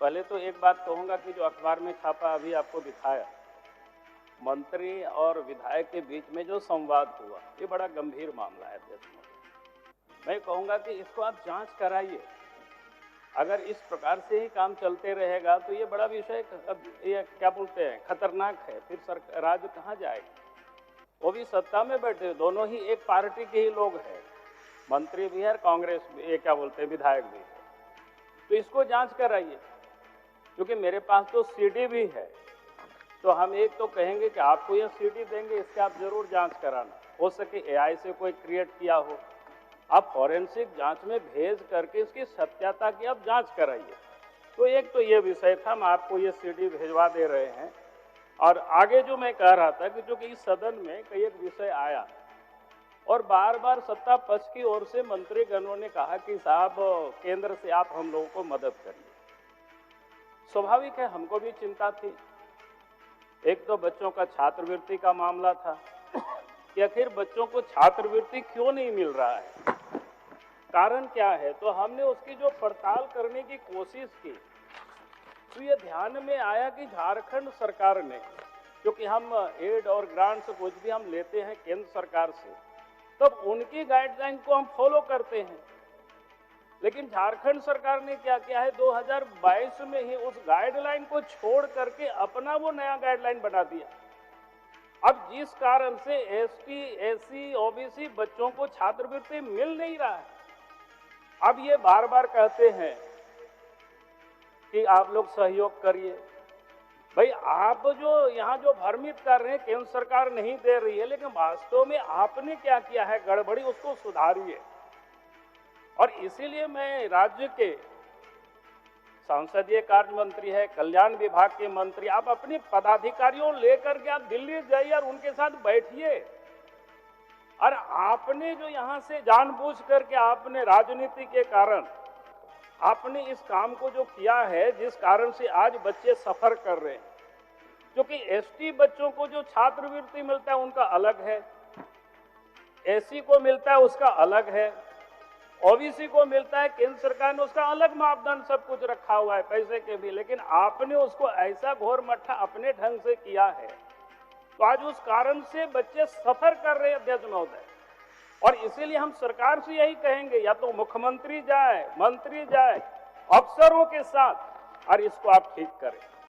पहले तो एक बात कहूंगा कि जो अखबार में छापा अभी आपको दिखाया, मंत्री और विधायक के बीच में जो संवाद हुआ, ये बड़ा गंभीर मामला है देश में। मैं कहूंगा कि इसको आप जांच कराइए। अगर इस प्रकार से ही काम चलते रहेगा तो ये बड़ा विषय, ये क्या बोलते हैं, खतरनाक है। फिर सरकार, राज्य कहाँ जाएगा? वो भी सत्ता में बैठे, दोनों ही एक पार्टी के ही लोग हैं, मंत्री भी है, कांग्रेस भी, ये क्या बोलते हैं, विधायक भी है। तो इसको जांच कराइए, क्योंकि मेरे पास तो सीडी भी है। तो हम एक तो कहेंगे कि आपको ये सीडी देंगे, इसके आप जरूर जांच कराना। हो सके एआई से कोई क्रिएट किया हो, आप फॉरेंसिक जांच में भेज करके इसकी सत्यता की आप जांच कराइए। तो एक तो ये विषय था, हम आपको ये सीडी भेजवा दे रहे हैं। और आगे जो मैं कह रहा था कि जो कि इस सदन में कई एक विषय आया और बार बार सत्ता पक्ष की ओर से मंत्रीगणों ने कहा कि साहब केंद्र से आप हम लोगों को मदद करिए। स्वाभाविक है, हमको भी चिंता थी। एक तो बच्चों का छात्रवृत्ति का मामला था कि आखिर बच्चों को छात्रवृत्ति क्यों नहीं मिल रहा है, कारण क्या है। तो हमने उसकी जो पड़ताल करने की कोशिश की तो ये ध्यान में आया कि झारखंड सरकार ने, क्योंकि हम एड और ग्रांट्स कुछ भी हम लेते हैं केंद्र सरकार से, तब उनकी गाइडलाइन को हम फॉलो करते हैं। लेकिन झारखंड सरकार ने क्या किया है, 2022 में ही उस गाइडलाइन को छोड़ करके अपना वो नया गाइडलाइन बना दिया। अब जिस कारण से एसटी, एससी, ओबीसी बच्चों को छात्रवृत्ति मिल नहीं रहा है। अब ये बार बार कहते हैं कि आप लोग सहयोग करिए। भाई, आप जो यहाँ जो भ्रमित कर रहे हैं, केंद्र सरकार नहीं दे रही है, लेकिन वास्तव में आपने क्या किया है गड़बड़ी, उसको सुधारिए। और इसीलिए मैं राज्य के संसदीय कार्य मंत्री है, कल्याण विभाग के मंत्री, आप अपने पदाधिकारियों लेकर के आप दिल्ली जाइए और उनके साथ बैठिए। और आपने जो यहाँ से जानबूझ करके आपने राजनीति के कारण आपने इस काम को जो किया है, जिस कारण से आज बच्चे सफर कर रहे हैं, क्योंकि एसटी बच्चों को जो छात्रवृत्ति मिलता है उनका अलग है, एससी को मिलता है उसका अलग है, ओबीसी को मिलता है, केंद्र सरकार ने उसका अलग मापदंड सब कुछ रखा हुआ है पैसे के भी। लेकिन आपने उसको ऐसा घोर मट्ठा अपने ढंग से किया है, तो आज उस कारण से बच्चे सफर कर रहे हैं अध्यक्ष महोदय। और इसीलिए हम सरकार से यही कहेंगे, या तो मुख्यमंत्री जाए, मंत्री जाए अफसरों के साथ और इसको आप ठीक करें।